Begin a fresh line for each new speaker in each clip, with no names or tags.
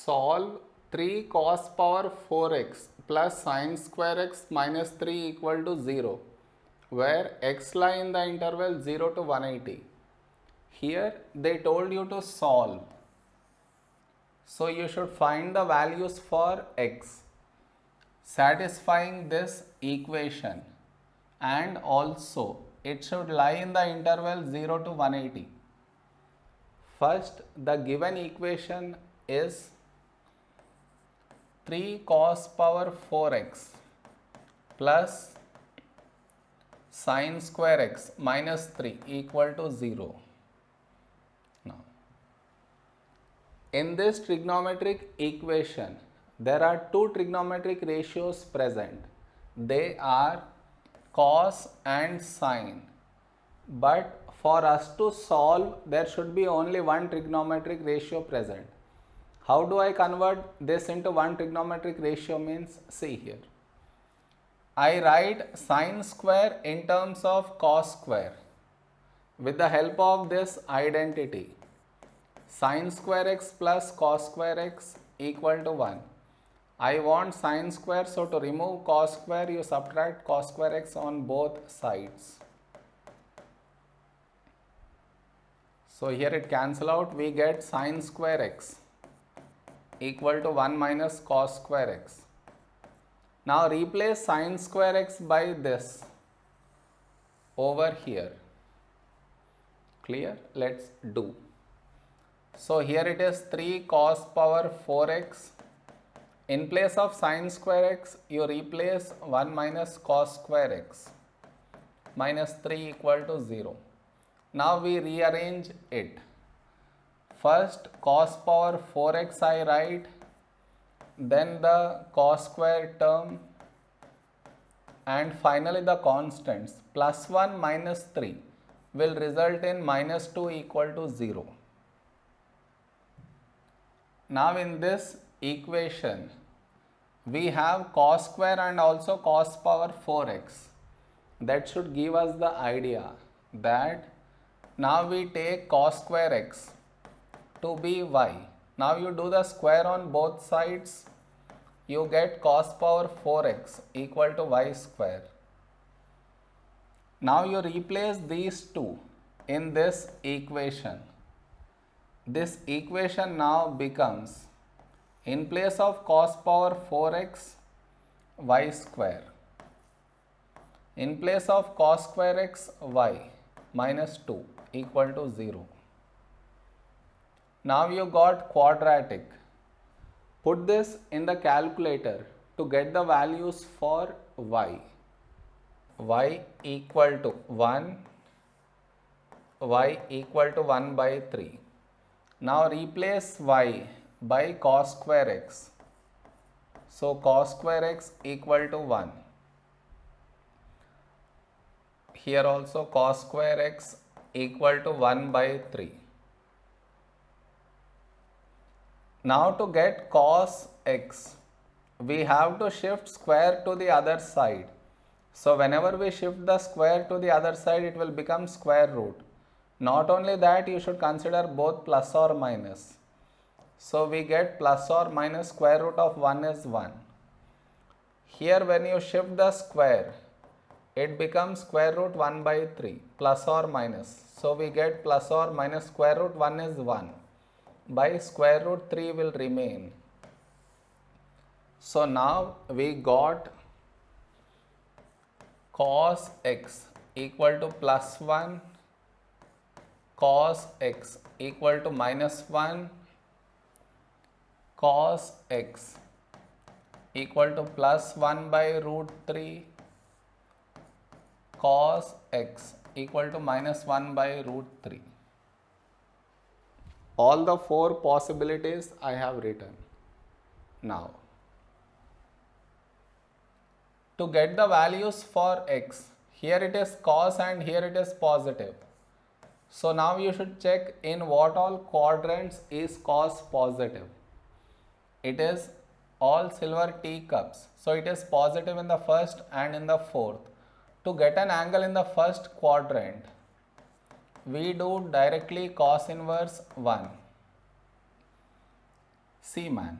solve 3 cos power 4x plus sin square x minus 3 equal to 0, where x lie in the interval 0 to 180. Here they told you to solve. So you should find the values for x satisfying this equation, and also it should lie in the interval 0 to 180. First, the given equation is 3 cos power 4x plus sin square x minus 3 equal to 0. Now, in this trigonometric equation, there are two trigonometric ratios present. They are cos and sin. But for us to solve, there should be only one trigonometric ratio present. How do I convert this into one trigonometric ratio means? See here. I write sin square in terms of cos square with the help of this identity. Sin square x plus cos square x equal to 1. I want sin square, so to remove cos square, you subtract cos square x on both sides. So here it cancel out, we get sin square x equal to 1 minus cos square x. Now replace sin square x by this over here. Clear? Let's do. So here it is 3 cos power 4x. In place of sin square x, you replace 1 minus cos square x minus 3 equal to 0. Now we rearrange it. First cos power 4x I write, then the cos square term, and finally the constants. Plus 1 minus 3 will result in minus 2 equal to 0. Now in this equation, we have cos square and also cos power 4x. That should give us the idea that now we take cos square x to be y. Now you do the square on both sides, you get cos power 4x equal to y square. Now you replace these two in this equation. This equation now becomes, in place of cos power 4x, y square. In place of cos square x, y minus 2 equal to 0. Now you got quadratic. Put this in the calculator to get the values for y. Y equal to 1, y equal to 1 by 3. Now replace y by cos square x. So cos square x equal to 1. Here also cos square x equal to 1 by 3. Now to get cos x, we have to shift square to the other side. So whenever we shift the square to the other side, it will become square root. Not only that, you should consider both plus or minus. So we get plus or minus square root of 1 is 1. Here when you shift the square, it becomes square root 1 by 3 plus or minus. So we get plus or minus square root 1 is 1 by square root 3 will remain. So now we got cos x equal to plus 1, cos x equal to minus 1, cos x equal to plus 1 by root 3, cos x equal to minus 1 by root 3. All the four possibilities I have written. Now, to get the values for x, here it is cos and here it is positive. So now you should check in what all quadrants is cos positive. It is all silver teacups. So it is positive in the first and in the fourth. To get an angle in the first quadrant, we do directly cos inverse 1. See man,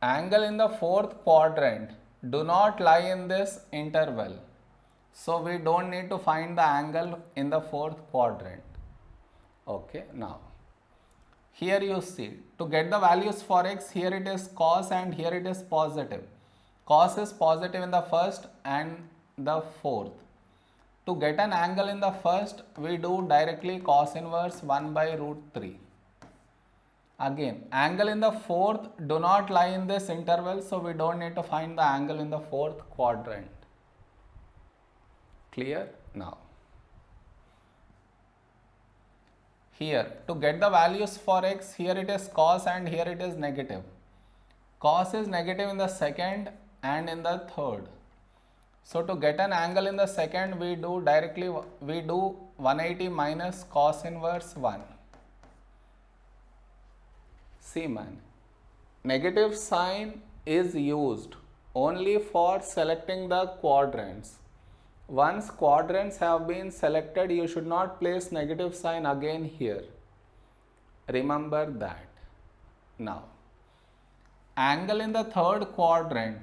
angle in the fourth quadrant do not lie in this interval. So we don't need to find the angle in the fourth quadrant. Okay, now here you see, to get the values for x, here it is cos and here it is positive. Cos is positive in the first and the fourth. To get an angle in the first, we do directly cos inverse 1 by root 3. Again, angle in the fourth do not lie in this interval, so we don't need to find the angle in the fourth quadrant. Clear? Now, here to get the values for x, here it is cos and here it is negative. Cos is negative in the second and in the third. So to get an angle in the second, we do 180 minus cos inverse 1. See man, negative sign is used only for selecting the quadrants. Once quadrants have been selected, you should not place negative sign again here. Remember that. Now, angle in the third quadrant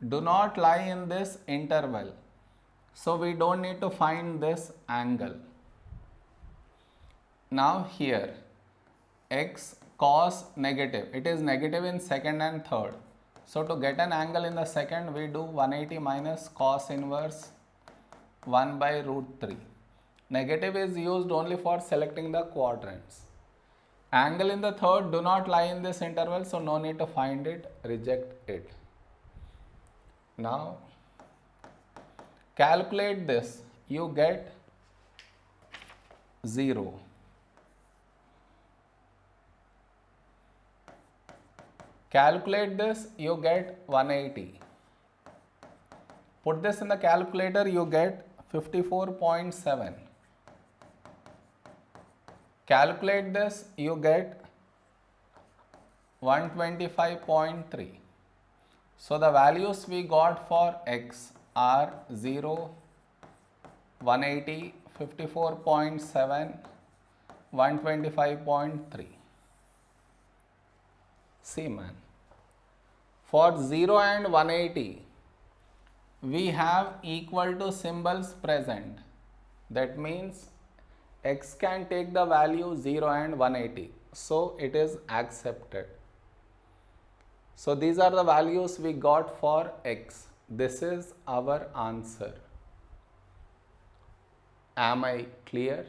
do not lie in this interval. So we don't need to find this angle. Now here, x cos negative, it is negative in second and third. So to get an angle in the second, we do 180 minus cos inverse 1 by root 3. Negative is used only for selecting the quadrants. Angle in the third do not lie in this interval, so no need to find it, reject it. Now, calculate this, you get 0. Calculate this, you get 180. Put this in the calculator, you get 54.7. Calculate this, you get 125.3. So the values we got for x are 0, 180, 54.7, 125.3. See man, for 0 and 180, we have equal to symbols present. That means x can take the value 0 and 180. So it is accepted. So these are the values we got for x. This is our answer. Am I clear?